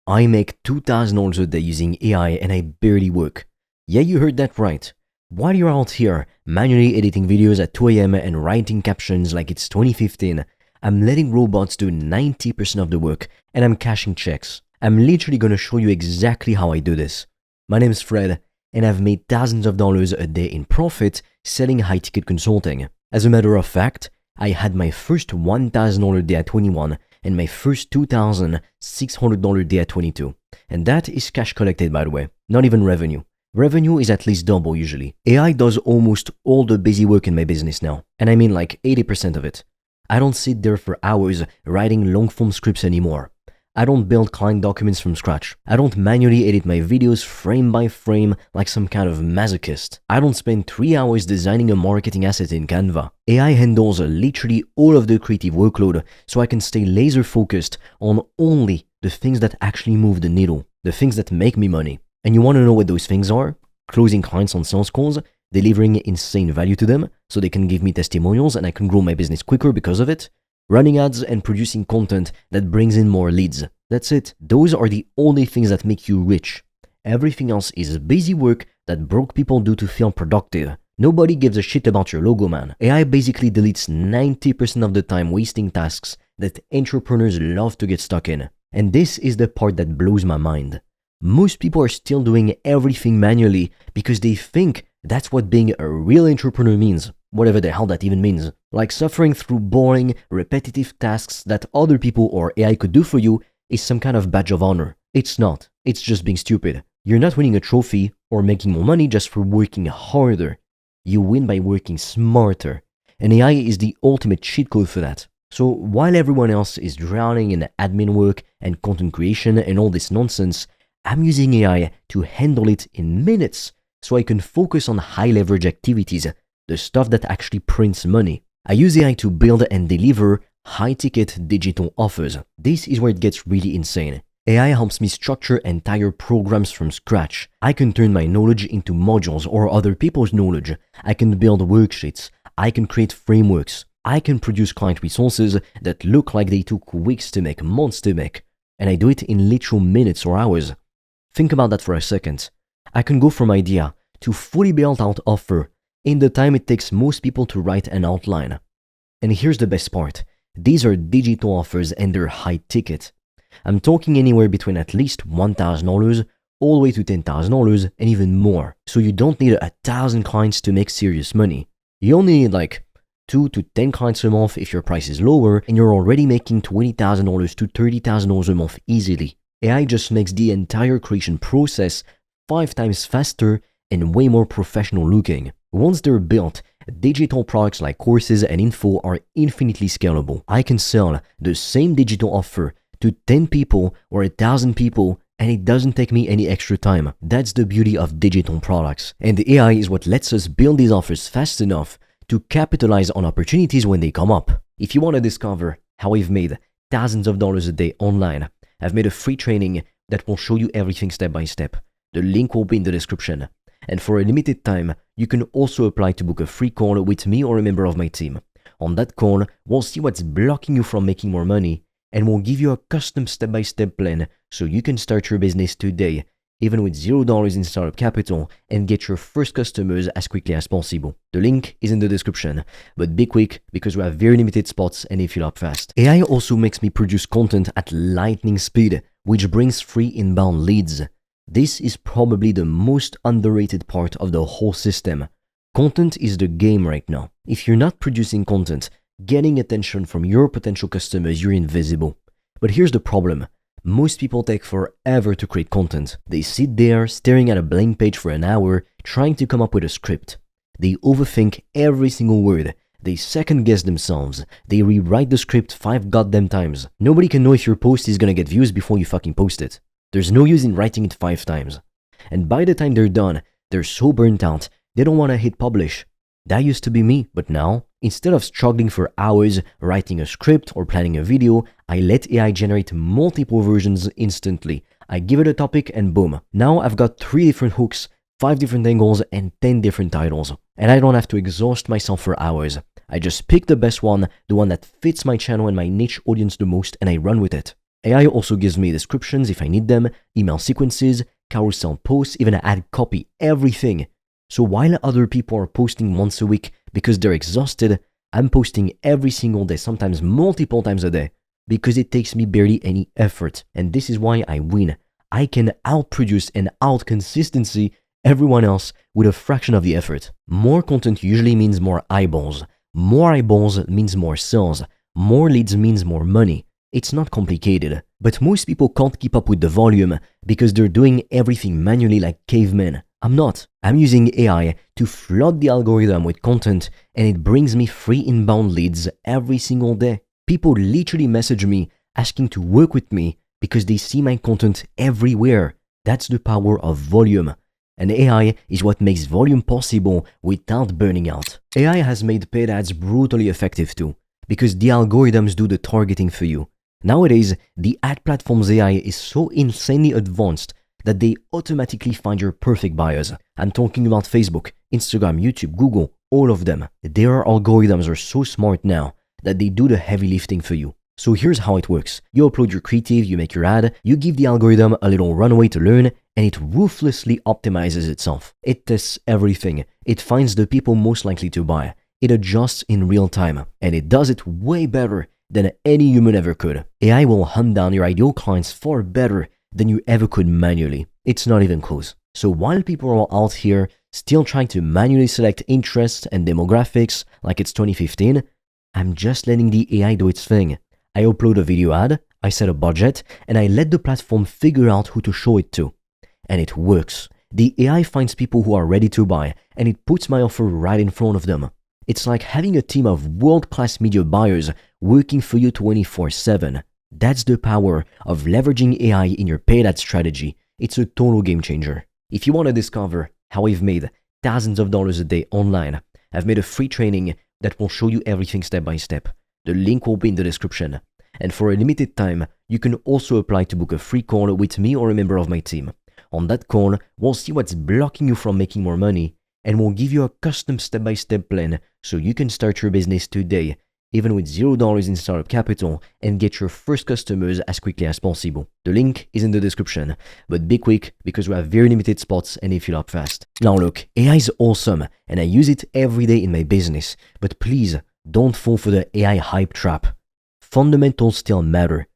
I make $2,000 a day using AI and I barely work. Yeah, you heard that right. While you're out here manually editing videos at 2 a.m. and writing captions like it's 2015, I'm letting robots do 90% of the work and I'm cashing checks. I'm literally gonna show you exactly how I do this. My name is Fred and I've made thousands of dollars a day in profit selling high-ticket consulting. As a matter of fact, I had my first $1,000 day at 21 and my first $2,600 day at 22. And that is cash collected, by the way, not even revenue. Revenue is at least double usually. AI does almost all the busy work in my business now, and I mean like 80% of it. I don't sit there for hours writing long-form scripts anymore. I don't build client documents from scratch. I don't manually edit my videos frame by frame like some kind of masochist. I don't spend 3 hours designing a marketing asset in Canva. AI handles literally all of the creative workload so I can stay laser focused on only the things that actually move the needle, the things that make me money. And you want to know what those things are? Closing clients on sales calls, delivering insane value to them so they can give me testimonials and I can grow my business quicker because of it. Running ads and producing content that brings in more leads. That's it. Those are the only things that make you rich. Everything else is busy work that broke people do to feel productive. Nobody gives a shit about your logo, man. AI basically deletes 90% of the time wasting tasks that entrepreneurs love to get stuck in. And this is the part that blows my mind. Most people are still doing everything manually because they think that's what being a real entrepreneur means. Whatever the hell that even means. Like suffering through boring, repetitive tasks that other people or AI could do for you is some kind of badge of honor. It's not. It's just being stupid. You're not winning a trophy or making more money just for working harder. You win by working smarter. And AI is the ultimate cheat code for that. So while everyone else is drowning in admin work and content creation and all this nonsense, I'm using AI to handle it in minutes so I can focus on high leverage activities, the stuff that actually prints money. I use AI to build and deliver high-ticket digital offers. This is where it gets really insane. AI helps me structure entire programs from scratch. I can turn my knowledge into modules or other people's knowledge. I can build worksheets. I can create frameworks. I can produce client resources that look like they took weeks to make, months to make. And I do it in literal minutes or hours. Think about that for a second. I can go from idea to fully built out offer in the time it takes most people to write an outline. And here's the best part. These are digital offers and they're high ticket. I'm talking anywhere between at least $1,000 all the way to $10,000 and even more. So you don't need 1,000 clients to make serious money. You only need like 2 to 10 clients a month if your price is lower and you're already making $20,000 to $30,000 a month easily. AI just makes the entire creation process 5 times faster and way more professional looking. Once they're built, digital products like courses and info are infinitely scalable. I can sell the same digital offer to 10 people or 1,000 people and it doesn't take me any extra time. That's the beauty of digital products. And the AI is what lets us build these offers fast enough to capitalize on opportunities when they come up. If you want to discover how I've made thousands of dollars a day online, I've made a free training that will show you everything step by step. The link will be in the description. And for a limited time, you can also apply to book a free call with me or a member of my team. On that call, we'll see what's blocking you from making more money, and we'll give you a custom step-by-step plan so you can start your business today, even with $0 in startup capital, and get your first customers as quickly as possible. The link is in the description, but be quick because we have very limited spots and they fill up fast. AI also makes me produce content at lightning speed, which brings free inbound leads. This is probably the most underrated part of the whole system. Content is the game right now. If you're not producing content, getting attention from your potential customers, you're invisible. But here's the problem. Most people take forever to create content. They sit there staring at a blank page for an hour, trying to come up with a script. They overthink every single word. They second guess themselves. They rewrite the script 5 goddamn times. Nobody can know if your post is gonna get views before you fucking post it. There's no use in writing it 5 times. And by the time they're done, they're so burnt out, they don't want to hit publish. That used to be me, but now, instead of struggling for hours writing a script or planning a video, I let AI generate multiple versions instantly. I give it a topic and boom. Now I've got 3 different hooks, 5 different angles, and 10 different titles. And I don't have to exhaust myself for hours. I just pick the best one, the one that fits my channel and my niche audience the most, and I run with it. AI also gives me descriptions if I need them, email sequences, carousel posts, even ad copy, everything. So while other people are posting once a week because they're exhausted, I'm posting every single day, sometimes multiple times a day, because it takes me barely any effort. And this is why I win. I can outproduce and out-consistency everyone else with a fraction of the effort. More content usually means more eyeballs. More eyeballs means more sales. More leads means more money. It's not complicated. But most people can't keep up with the volume because they're doing everything manually like cavemen. I'm not. I'm using AI to flood the algorithm with content, and it brings me free inbound leads every single day. People literally message me asking to work with me because they see my content everywhere. That's the power of volume. And AI is what makes volume possible without burning out. AI has made paid ads brutally effective too, because the algorithms do the targeting for you. Nowadays, the ad platform's AI is so insanely advanced that they automatically find your perfect buyers. I'm talking about Facebook, Instagram, YouTube, Google, all of them. Their algorithms are so smart now that they do the heavy lifting for you. So here's how it works. You upload your creative, you make your ad, you give the algorithm a little runway to learn, and it ruthlessly optimizes itself. It tests everything. It finds the people most likely to buy. It adjusts in real time, and it does it way better than any human ever could. AI will hunt down your ideal clients far better than you ever could manually. It's not even close. So while people are out here still trying to manually select interests and demographics like it's 2015, I'm just letting the AI do its thing. I upload a video ad, I set a budget, and I let the platform figure out who to show it to. And it works. The AI finds people who are ready to buy, and it puts my offer right in front of them. It's like having a team of world-class media buyers working for you 24/7. That's the power of leveraging AI in your paid ad strategy. It's a total game changer. If you want to discover how I've made thousands of dollars a day online, I've made a free training that will show you everything step by step. The link will be in the description. And for a limited time, you can also apply to book a free call with me or a member of my team. On that call, we'll see what's blocking you from making more money, and we'll give you a custom step-by-step plan so you can start your business today, even with $0 in startup capital, and get your first customers as quickly as possible. The link is in the description, but be quick because we have very limited spots and they fill up fast. Now look, AI is awesome and I use it every day in my business, but please don't fall for the AI hype trap. Fundamentals still matter.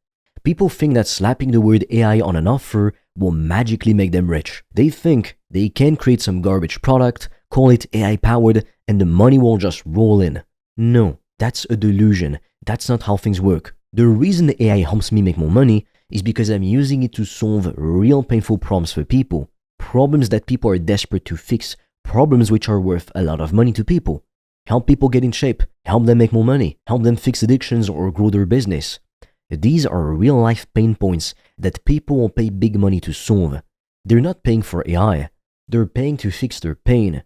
People think that slapping the word AI on an offer will magically make them rich. They think they can create some garbage product, call it AI powered, and the money will just roll in. No. That's a delusion. That's not how things work. The reason AI helps me make more money is because I'm using it to solve real painful problems for people. Problems that people are desperate to fix. Problems which are worth a lot of money to people. Help people get in shape. Help them make more money. Help them fix addictions or grow their business. These are real life pain points that people will pay big money to solve. They're not paying for AI. They're paying to fix their pain.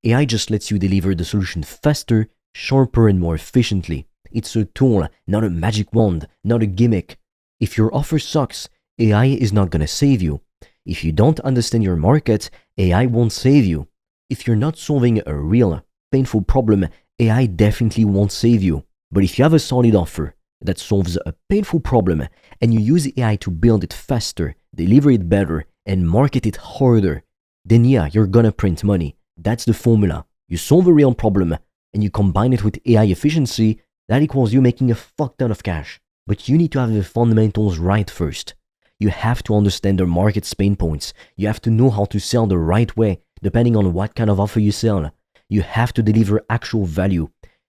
AI just lets you deliver the solution faster, sharper, and more efficiently. It's a tool, not a magic wand, not a gimmick. If your offer sucks, AI is not gonna save you. If you don't understand your market, AI won't save you. If you're not solving a real, painful problem, AI definitely won't save you. But if you have a solid offer that solves a painful problem and you use AI to build it faster, deliver it better, and market it harder, then yeah, you're gonna print money. That's the formula. You solve a real problem and you combine it with AI efficiency, that equals you making a fuck ton of cash. But you need to have the fundamentals right first. You have to understand the market's pain points. You have to know how to sell the right way, depending on what kind of offer you sell. You have to deliver actual value.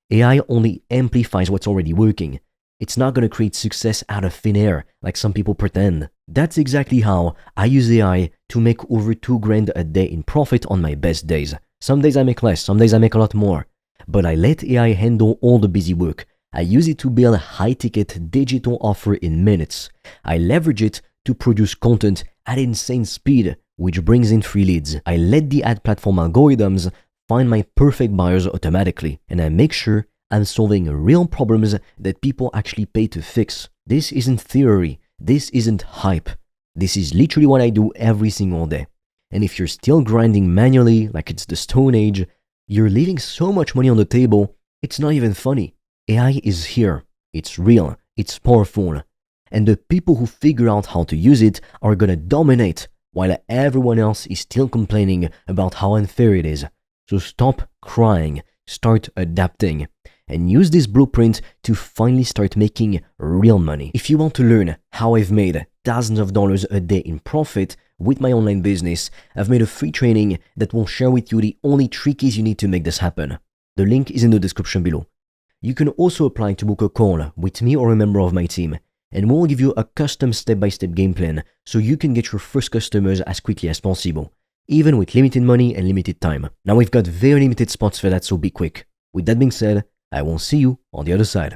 AI only amplifies what's already working. It's not going to create success out of thin air, like some people pretend. That's exactly how I use AI to make over $2,000 a day in profit on my best days. Some days I make less, some days I make a lot more. But I let AI handle all the busy work. I use it to build a high-ticket digital offer in minutes. I leverage it to produce content at insane speed, which brings in free leads. I let the ad platform algorithms find my perfect buyers automatically, and I make sure I'm solving real problems that people actually pay to fix. This isn't theory. This isn't hype. This is literally what I do every single day. And if you're still grinding manually like it's the Stone Age, you're leaving so much money on the table, it's not even funny. AI is here. It's real. It's powerful. and the people who figure out how to use it are gonna dominate, while everyone else is still complaining about how unfair it is. So stop crying, start adapting, and use this blueprint to finally start making real money. If you want to learn how I've made thousands of dollars a day in profit with my online business, I've made a free training that will share with you the only trickies you need to make this happen. The link is in the description below. You can also apply to book a call with me or a member of my team, and we'll give you a custom step-by-step game plan so you can get your first customers as quickly as possible, even with limited money and limited time. Now we've got very limited spots for that, so be quick. With that being said, I will see you on the other side.